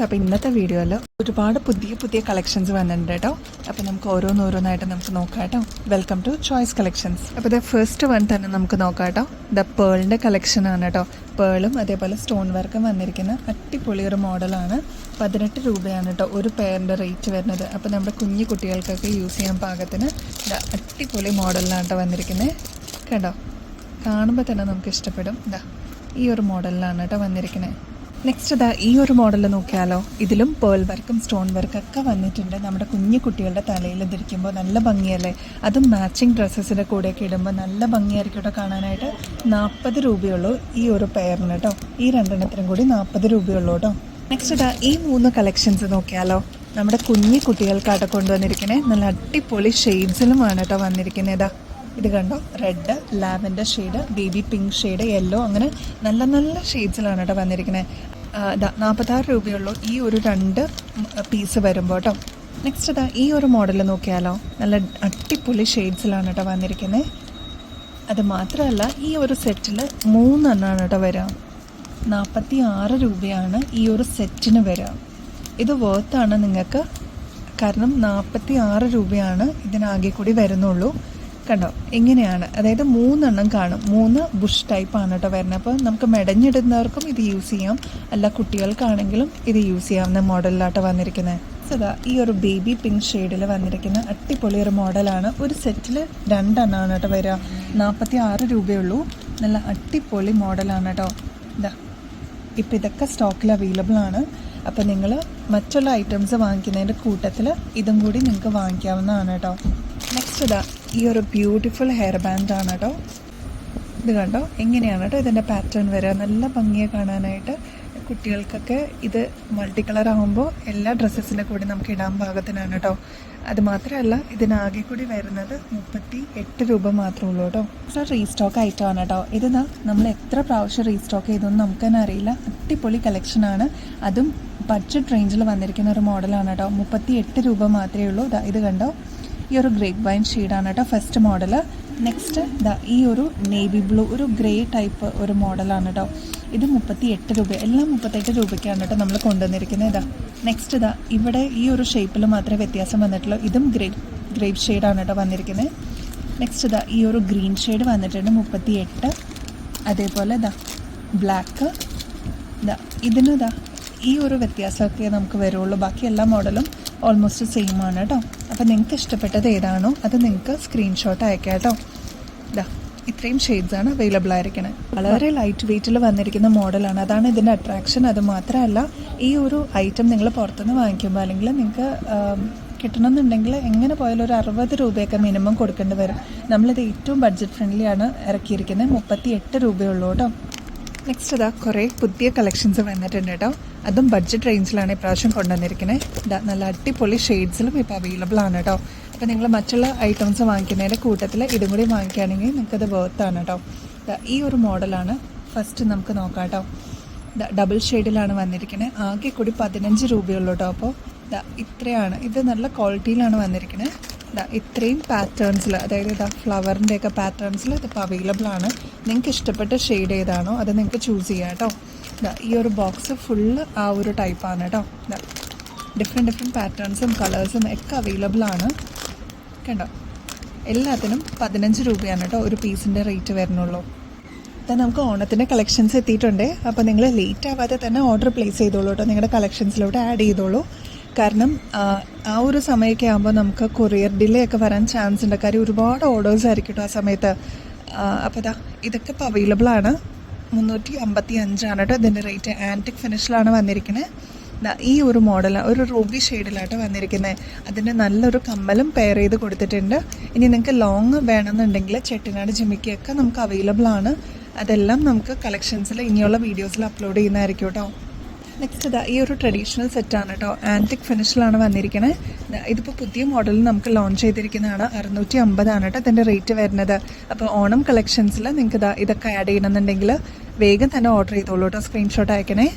അപ്പോൾ ഇന്നത്തെ വീഡിയോയിൽ ഒരുപാട് പുതിയ കളക്ഷൻസ് വന്നിട്ടുണ്ട് കേട്ടോ. അപ്പോൾ നമുക്ക് ഓരോന്നായിട്ട് നമുക്ക് നോക്കാം കേട്ടോ. Welcome to choice collections. അപ്പോൾ ഇത് ഫസ്റ്റ് വൺ തന്നെ നമുക്ക് നോക്കാം കേട്ടോ. ദ പേളിൻ്റെ കളക്ഷനാണ് കേട്ടോ. പേളും അതേപോലെ സ്റ്റോൺ വർക്കും വന്നിരിക്കുന്ന അടിപൊളി ഒരു മോഡലാണ്. 18 രൂപയാണ് കേട്ടോ ഒരു പെയറിൻ്റെ റേറ്റ് വരുന്നത്. അപ്പോൾ നമ്മുടെ കുഞ്ഞു കുട്ടികൾക്കൊക്കെ യൂസ് ചെയ്യാൻ പാകത്തിന് അടിപൊളി മോഡലിലാണ് കേട്ടോ വന്നിരിക്കുന്നത്. കേട്ടോ, കാണുമ്പോൾ തന്നെ നമുക്ക് ഇഷ്ടപ്പെടും. ഈ ഒരു മോഡലിലാണ് കേട്ടോ വന്നിരിക്കുന്നത്. നെക്സ്റ്റ് ഈ ഒരു മോഡൽ നോക്കിയാലോ. ഇതിലും പേൾ വർക്കും സ്റ്റോൺ വർക്കൊക്കെ വന്നിട്ടുണ്ട്. നമ്മുടെ കുഞ്ഞു കുട്ടികളുടെ തലയിൽ ധരിക്കുമ്പോൾ നല്ല ഭംഗിയല്ലേ. അതും മാച്ചിങ് ഡ്രസ്സസിൻ്റെ കൂടെയൊക്കെ ഇടുമ്പോൾ നല്ല ഭംഗിയായിരിക്കും കേട്ടോ കാണാനായിട്ട്. 40 രൂപയുള്ളൂ ഈ ഒരു പെയറിന് കേട്ടോ. ഈ രണ്ടെണ്ണത്തിനും കൂടി 40 രൂപയുള്ളൂ കേട്ടോ. നെക്സ്റ്റ് ഈ 3 കളക്ഷൻസ് നോക്കിയാലോ. നമ്മുടെ കുഞ്ഞു കുട്ടികൾക്കായിട്ട് കൊണ്ടുവന്നിരിക്കുന്നത് നല്ല അടിപൊളി ഷെയ്ഡ്സിലുമാണ് കേട്ടോ വന്നിരിക്കുന്നത്. ഇത് കണ്ടോ, red, lavender shade, baby pink shade, yellow, അങ്ങനെ നല്ല ഷെയ്ഡ്സിലാണ് കേട്ടോ വന്നിരിക്കുന്നത്. 46 രൂപയുള്ളൂ ഈ ഒരു 2 പീസ് വരുമ്പോൾ കേട്ടോ. നെക്സ്റ്റ് ഈ ഒരു മോഡൽ നോക്കിയാലോ. നല്ല അടിപൊളി ഷെയ്ഡ്സിലാണ് കേട്ടോ വന്നിരിക്കുന്നത്. അത് മാത്രമല്ല ഈ ഒരു സെറ്റിൽ 3 എണ്ണമാണ് കേട്ടോ വരിക. 46 രൂപയാണ് ഈ ഒരു സെറ്റിന് വരിക. ഇത് വേർത്താണ് നിങ്ങൾക്ക്, കാരണം 46 രൂപയാണ് ഇതിനാകെ കൂടി വരുന്നുള്ളൂ. കണ്ടോ എങ്ങനെയാണ്, അതായത് 3 എണ്ണം കാണും. 3 ബുഷ് ടൈപ്പാണ് കേട്ടോ വരുന്നത്. അപ്പോൾ നമുക്ക് മെടഞ്ഞിടുന്നവർക്കും ഇത് യൂസ് ചെയ്യാം, അല്ല കുട്ടികൾക്കാണെങ്കിലും ഇത് യൂസ് ചെയ്യാവുന്ന മോഡലിലാട്ടോ വന്നിരിക്കുന്നത്. സദാ ഈ ഒരു ബേബി പിങ്ക് ഷെയ്ഡിൽ വന്നിരിക്കുന്ന അടിപൊളി ഒരു മോഡലാണ്. ഒരു സെറ്റിൽ 2 എണ്ണമാണ് കേട്ടോ വരിക. 46 രൂപയുള്ളൂ. നല്ല അടിപൊളി മോഡലാണ് കേട്ടോ. ഇപ്പോൾ ഇതൊക്കെ സ്റ്റോക്കിൽ അവൈലബിൾ ആണ്. അപ്പോൾ നിങ്ങൾ മറ്റുള്ള ഐറ്റംസ് വാങ്ങിക്കുന്നതിൻ്റെ കൂട്ടത്തിൽ ഇതും കൂടി നിങ്ങൾക്ക് വാങ്ങിക്കാവുന്നതാണ് കേട്ടോ. നെക്സ്റ്റ് ഈ ഒരു ബ്യൂട്ടിഫുൾ ഹെയർ ബാൻഡാണ് കേട്ടോ. ഇത് കണ്ടോ എങ്ങനെയാണ് കേട്ടോ ഇതിൻ്റെ പാറ്റേൺ വരിക. നല്ല ഭംഗിയെ കാണാനായിട്ട്. കുട്ടികൾക്കൊക്കെ ഇത് മൾട്ടി കളർ ആകുമ്പോൾ എല്ലാ ഡ്രസ്സസിൻ്റെ കൂടി നമുക്ക് ഇടാൻ പാകത്തിനാണ് കേട്ടോ. അത് മാത്രമല്ല ഇതിനാകെ കൂടി വരുന്നത് 38 രൂപ മാത്രമേ ഉള്ളൂ കേട്ടോ. റീസ്റ്റോക്ക് ഐറ്റമാണ് കേട്ടോ. ഇത് നമ്മൾ എത്ര പ്രാവശ്യം റീസ്റ്റോക്ക് ചെയ്തൊന്നും നമുക്ക് തന്നെ അറിയില്ല. അടിപൊളി കളക്ഷനാണ്. അതും ബഡ്ജറ്റ് റേഞ്ചിൽ വന്നിരിക്കുന്ന ഒരു മോഡലാണ് കേട്ടോ. 38 രൂപ മാത്രമേ ഉള്ളൂ. ഇത് കണ്ടോ, ഈ ഒരു ഗ്രേപ്പ് വൈൻ ഷെയ്ഡാണ് കേട്ടോ ഫസ്റ്റ് മോഡൽ. നെക്സ്റ്റ് ഈ ഒരു നേവി ബ്ലൂ, ഒരു ഗ്രേ ടൈപ്പ് ഒരു മോഡലാണ് കേട്ടോ. ഇത് 38 രൂപ. എല്ലാം 38 രൂപയ്ക്കാണ് കേട്ടോ നമ്മൾ കൊണ്ടുവന്നിരിക്കുന്നത്. നെക്സ്റ്റ് ഇവിടെ ഈ ഒരു ഷേപ്പിൽ മാത്രമേ വ്യത്യാസം വന്നിട്ടുള്ളൂ. ഇതും ഗ്രേപ്പ് ഷെയ്ഡാണ് കേട്ടോ വന്നിരിക്കുന്നത്. നെക്സ്റ്റ് ഈ ഒരു ഗ്രീൻ ഷെയ്ഡ് വന്നിട്ടുണ്ട് 38. അതേപോലെ ബ്ലാക്ക്. ഇതിന് ഈ ഒരു വ്യത്യാസമൊക്കെ നമുക്ക് വരുള്ളൂ. ബാക്കി എല്ലാ മോഡലും ഓൾമോസ്റ്റ് സെയിം ആണ് കേട്ടോ. അപ്പോൾ നിങ്ങൾക്ക് ഇഷ്ടപ്പെട്ടത് ഏതാണോ അത് നിങ്ങൾക്ക് സ്ക്രീൻഷോട്ട് അയക്കാം കേട്ടോ. ഇത്രയും ഷെയ്ഡ്സാണ് അവൈലബിൾ ആയിരിക്കുന്നത്. വളരെ ലൈറ്റ് വെയ്റ്റിൽ വന്നിരിക്കുന്ന മോഡലാണ്. അതാണ് ഇതിൻ്റെ അട്രാക്ഷൻ. അത് മാത്രമല്ല ഈ ഒരു ഐറ്റം നിങ്ങൾ പുറത്തുനിന്ന് വാങ്ങിക്കുമ്പോൾ അല്ലെങ്കിൽ നിങ്ങൾക്ക് കിട്ടണമെന്നുണ്ടെങ്കിൽ എങ്ങനെ പോയാലും ഒരു 60 രൂപയൊക്കെ മിനിമം കൊടുക്കേണ്ടി വരും. നമ്മളിത് ഏറ്റവും ബഡ്ജറ്റ് ഫ്രണ്ട്ലി ആണ് ഇറക്കിയിരിക്കുന്നത്. 38 രൂപയുള്ളൂ കേട്ടോ. നെക്സ്റ്റ് കുറേ പുതിയ കളക്ഷൻസ് വന്നിട്ടുണ്ട് കേട്ടോ. അതും ബഡ്ജറ്റ് റേഞ്ചിലാണ് ഇപ്രാവശ്യം കൊണ്ടുവന്നിരിക്കുന്നത്. നല്ല അടിപൊളി ഷെയ്ഡ്സിലും ഇപ്പോൾ അവൈലബിൾ ആണ് കേട്ടോ. അപ്പോൾ നിങ്ങൾ മറ്റുള്ള ഐറ്റംസ് വാങ്ങിക്കുന്നതിൻ്റെ കൂട്ടത്തിൽ ഇതും കൂടി വാങ്ങിക്കുകയാണെങ്കിൽ നിങ്ങൾക്കത് വേർത്താണ് കേട്ടോ. ഈ ഒരു മോഡലാണ് ഫസ്റ്റ് നമുക്ക് നോക്കാം കേട്ടോ. ഡബിൾ ഷെയ്ഡിലാണ് വന്നിരിക്കുന്നത്. ആകെ കൂടി 15 രൂപയുള്ളൂ കേട്ടോ. അപ്പോൾ ഇത്രയാണ്. ഇത് നല്ല ക്വാളിറ്റിയിലാണ് വന്നിരിക്കുന്നത്. ഇത്രയും പാറ്റേൺസിൽ, അതായത് ഫ്ലവറിൻ്റെയൊക്കെ പാറ്റേൺസിൽ ഇതിപ്പോൾ അവൈലബിൾ ആണ്. നിങ്ങൾക്ക് ഇഷ്ടപ്പെട്ട ഷെയ്ഡ് ഏതാണോ അത് നിങ്ങൾക്ക് ചൂസ് ചെയ്യാം കേട്ടോ. ഈ ഒരു ബോക്സ് ഫുള്ള് ആ ഒരു ടൈപ്പാണ് കേട്ടോ. ഡിഫറെൻറ്റ് പാറ്റേൺസും കളേഴ്സും ഒക്കെ അവൈലബിൾ ആണ്. കണ്ടോ, എല്ലാത്തിനും 15 രൂപയാണ് കേട്ടോ ഒരു പീസിൻ്റെ റേറ്റ് വരുന്നുള്ളൂ. നമുക്ക് ഓണത്തിൻ്റെ കളക്ഷൻസ് എത്തിയിട്ടുണ്ട്. അപ്പോൾ നിങ്ങൾ ലേറ്റ് ആവാതെ തന്നെ ഓർഡർ പ്ലേസ് ചെയ്തോളൂ കേട്ടോ. നിങ്ങളുടെ കളക്ഷൻസിലോട്ട് ആഡ് ചെയ്തോളൂ. കാരണം ആ ഒരു സമയമൊക്കെ ആകുമ്പോൾ നമുക്ക് കൊറിയർ ഡിലേ ഒക്കെ വരാൻ ചാൻസ് ഉണ്ട്. കാര്യം ഒരുപാട് ഓർഡേഴ്സ് ആയിരിക്കും കേട്ടോ ആ സമയത്ത്. അപ്പോൾ ഇതൊക്കെ ഇപ്പോൾ അവൈലബിൾ ആണ്. 355 കേട്ടോ ഇതിൻ്റെ റേറ്റ്. ആൻറ്റിക് ഫിനിഷിലാണ് വന്നിരിക്കുന്നത്. ഈ ഒരു മോഡൽ ഒരു റൂബി ഷെയ്ഡിലാട്ടോ വന്നിരിക്കുന്നത്. അതിന് നല്ലൊരു കമ്മലും പെയർ ചെയ്ത് കൊടുത്തിട്ടുണ്ട്. ഇനി നിങ്ങൾക്ക് ലോങ് വേണമെന്നുണ്ടെങ്കിൽ ചെട്ടിനാട് ജിമിക്കൊക്കെ നമുക്ക് അവൈലബിൾ ആണ്. അതെല്ലാം നമുക്ക് കളക്ഷൻസിൽ ഇനിയുള്ള വീഡിയോസിൽ അപ്ലോഡ് ചെയ്യുന്നതായിരിക്കും കേട്ടോ. നെക്സ്റ്റ് ഈ ഒരു ട്രഡീഷണൽ സെറ്റാണ് കേട്ടോ. ആൻറ്റിക് ഫിനിഷിലാണ് വന്നിരിക്കുന്നത്. ഇതിപ്പോൾ പുതിയ മോഡൽ നമുക്ക് ലോഞ്ച് ചെയ്തിരിക്കുന്നതാണ്. 650 കേട്ടോ ഇതിൻ്റെ റേറ്റ് വരുന്നത്. അപ്പോൾ ഓണം കളക്ഷൻസിൽ നിങ്ങൾക്ക് ഇതൊക്കെ ആഡ് ചെയ്യണമെന്നുണ്ടെങ്കിൽ വേഗം തന്നെ ഓർഡർ ചെയ്തോളൂ കേട്ടോ. സ്ക്രീൻഷോട്ട് അയക്കണേ.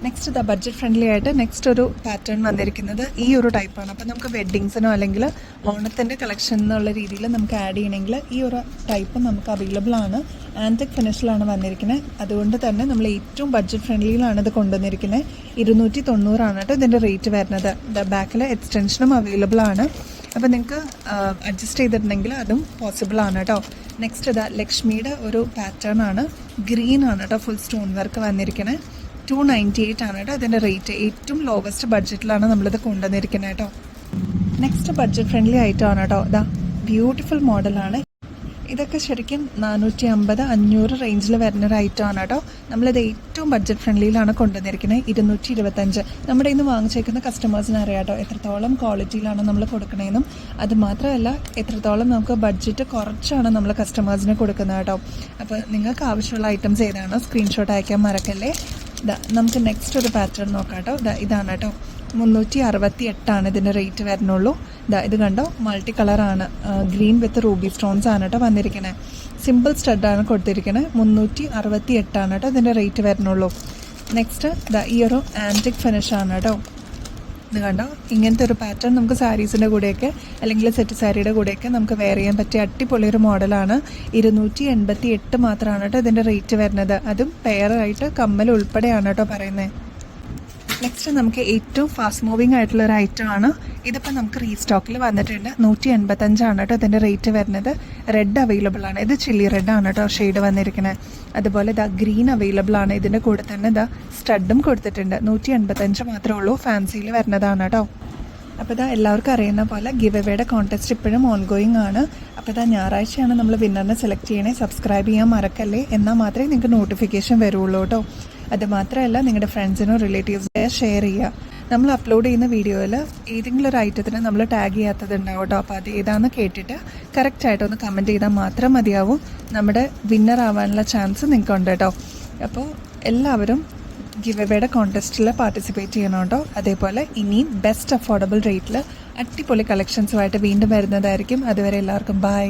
നെക്സ്റ്റ് ബഡ്ജറ്റ് ഫ്രണ്ട്ലി ആയിട്ട് നെക്സ്റ്റ് ഒരു പാറ്റേൺ വന്നിരിക്കുന്നത് ഈ ഒരു ടൈപ്പാണ്. അപ്പോൾ നമുക്ക് വെഡ്ഡിങ്സിനോ അല്ലെങ്കിൽ ഓണത്തിൻ്റെ കളക്ഷൻ എന്നുള്ള രീതിയിൽ നമുക്ക് ആഡ് ചെയ്യണമെങ്കിൽ ഈ ഒരു ടൈപ്പ് നമുക്ക് അവൈലബിൾ ആണ്. ആൻറ്റിക് ഫിനിഷിലാണ് വന്നിരിക്കുന്നത്. അതുകൊണ്ട് തന്നെ നമ്മൾ ഏറ്റവും ബഡ്ജറ്റ് ഫ്രണ്ട്ലിയിലാണ് ഇത് കൊണ്ടുവന്നിരിക്കുന്നത്. 290 കേട്ടോ ഇതിൻ്റെ റേറ്റ് വരുന്നത്. ബാക്കിൽ എക്സ്റ്റൻഷനും അവൈലബിൾ ആണ്. അപ്പോൾ നിങ്ങൾക്ക് അഡ്ജസ്റ്റ് ചെയ്തിട്ടുണ്ടെങ്കിൽ അതും പോസിബിൾ ആണ് കേട്ടോ. നെക്സ്റ്റ് ഇതാ ലക്ഷ്മിയുടെ ഒരു പാറ്റേൺ ആണ്. ഗ്രീൻ ആണ് കേട്ടോ ഫുൾ സ്റ്റോൺ വർക്ക് വന്നിരിക്കുന്നത്. 298 ആണ് കേട്ടോ ഇതിൻ്റെ റേറ്റ്. ഏറ്റവും ലോവസ്റ്റ് ബഡ്ജറ്റിലാണ് നമ്മളിത് കൊണ്ടുവന്നിരിക്കുന്നത് കേട്ടോ. നെക്സ്റ്റ് ബഡ്ജറ്റ് ഫ്രണ്ട്ലി ഐറ്റം ആണ് കേട്ടോ. ഇതാ ബ്യൂട്ടിഫുൾ മോഡലാണ്. ഇതൊക്കെ ശരിക്കും 450-500 റേഞ്ചിൽ വരുന്നൊരു ഐറ്റം ആണ് കേട്ടോ. നമ്മളിത് ഏറ്റവും ബഡ്ജറ്റ് ഫ്രണ്ട്ലിയിലാണ് കൊണ്ടുവന്നിരിക്കുന്നത്. 225. നമ്മുടെ ഇന്ന് വാങ്ങിച്ചേക്കുന്ന കസ്റ്റമേഴ്സിന് അറിയാം കേട്ടോ എത്രത്തോളം ക്വാളിറ്റിയിലാണ് നമ്മൾ കൊടുക്കണതെന്നും അതുമാത്രമല്ല എത്രത്തോളം നമുക്ക് ബഡ്ജറ്റ് കുറച്ചാണ് നമ്മൾ കസ്റ്റമേഴ്സിന് കൊടുക്കുന്നത് കേട്ടോ. അപ്പോൾ നിങ്ങൾക്ക് ആവശ്യമുള്ള ഐറ്റംസ് ഏതാണോ സ്ക്രീൻഷോട്ട് അയക്കാൻ മറക്കല്ലേ. നമുക്ക് നെക്സ്റ്റ് ഒരു പാറ്റേൺ നോക്കാം കേട്ടോ. ഇതാണ് കേട്ടോ 368 ഇതിൻ്റെ റേറ്റ് വരുന്നുള്ളൂ. ഇത് കണ്ടോ മൾട്ടി കളറാണ്. ഗ്രീൻ വിത്ത് റൂബി സ്റ്റോൺസ് ആണ് കേട്ടോ വന്നിരിക്കുന്നത്. സിമ്പിൾ സ്റ്റഡാണ് കൊടുത്തിരിക്കുന്നത്. 368 കേട്ടോ ഇതിൻ്റെ റേറ്റ് വരുന്നുള്ളൂ. നെക്സ്റ്റ് ഈ ഒരു ആൻറ്റിക് ഫിനിഷാണ് കേട്ടോ. ഇത് കണ്ടോ ഇങ്ങനത്തെ ഒരു പാറ്റേൺ നമുക്ക് സാരീസിൻ്റെ കൂടെയൊക്കെ അല്ലെങ്കിൽ സെറ്റ് സാരിയുടെ കൂടെയൊക്കെ നമുക്ക് വെയർ ചെയ്യാൻ പറ്റിയ അടിപൊളിയൊരു മോഡലാണ്. 288 മാത്രമാണ് കേട്ടോ ഇതിൻ്റെ റേറ്റ് വരുന്നത്. അതും പെയറായിട്ട് കമ്മൽ ഉൾപ്പെടെയാണ് കേട്ടോ പറയുന്നത്. നെക്സ്റ്റ് നമുക്ക് ഏറ്റവും ഫാസ്റ്റ് മൂവിങ് ആയിട്ടുള്ള ഒരു ഐറ്റം ആണ്. ഇതിപ്പോൾ നമുക്ക് റീസ്റ്റോക്കിൽ വന്നിട്ടുണ്ട്. 185 കേട്ടോ ഇതിൻ്റെ റേറ്റ് വരുന്നത്. റെഡ് അവൈലബിൾ ആണ്. ഇത് ചില്ലി റെഡ് ആണ് കേട്ടോ ഷെയ്ഡ് വന്നിരിക്കുന്നത്. അതുപോലെ ഗ്രീൻ അവൈലബിൾ ആണ്. ഇതിൻ്റെ കൂടെ തന്നെ സ്റ്റഡും കൊടുത്തിട്ടുണ്ട്. 185 മാത്രമേ ഉള്ളൂ. ഫാൻസിയിൽ വരുന്നതാണ് കേട്ടോ. അപ്പോൾ എല്ലാവർക്കും അറിയുന്ന പോലെ ഗിവ് എവേയുടെ കോൺടെസ്റ്റ് ഇപ്പോഴും ഓൺഗോയിങ് ആണ്. അപ്പോൾ ഞായറാഴ്ചയാണ് നമ്മൾ വിന്നറിനെ സെലക്ട് ചെയ്യണേ. സബ്സ്ക്രൈബ് ചെയ്യാൻ മറക്കല്ലേ. എന്നാൽ മാത്രമേ നിങ്ങൾക്ക് നോട്ടിഫിക്കേഷൻ വരുള്ളൂ കേട്ടോ. അതുമാത്രമല്ല നിങ്ങളുടെ ഫ്രണ്ട്സിനോ റിലേറ്റീവ്സിനോ ഷെയർ ചെയ്യുക. നമ്മൾ അപ്ലോഡ് ചെയ്യുന്ന വീഡിയോയിൽ ഏതെങ്കിലും ഒരു ഐറ്റത്തിന് നമ്മൾ ടാഗ് ചെയ്യാത്തതുണ്ടാവും കേട്ടോ. അപ്പോൾ അത് ഏതാണെന്ന് കേട്ടിട്ട് കറക്റ്റായിട്ടൊന്ന് കമൻറ്റ് ചെയ്താൽ മാത്രം മതിയാവും. നമ്മുടെ വിന്നർ ആവാനുള്ള ചാൻസ് നിങ്ങൾക്കുണ്ട് കേട്ടോ. അപ്പോൾ എല്ലാവരും ഗിവ് എവേയുടെ കോൺടെസ്റ്റിൽ പാർട്ടിസിപ്പേറ്റ് ചെയ്യണം കേട്ടോ. അതേപോലെ ഇനിയും ബെസ്റ്റ് അഫോർഡബിൾ റേറ്റിൽ അടിപൊളി കളക്ഷൻസുമായിട്ട് വീണ്ടും വരുന്നതായിരിക്കും. അതുവരെ എല്ലാവർക്കും ബൈ.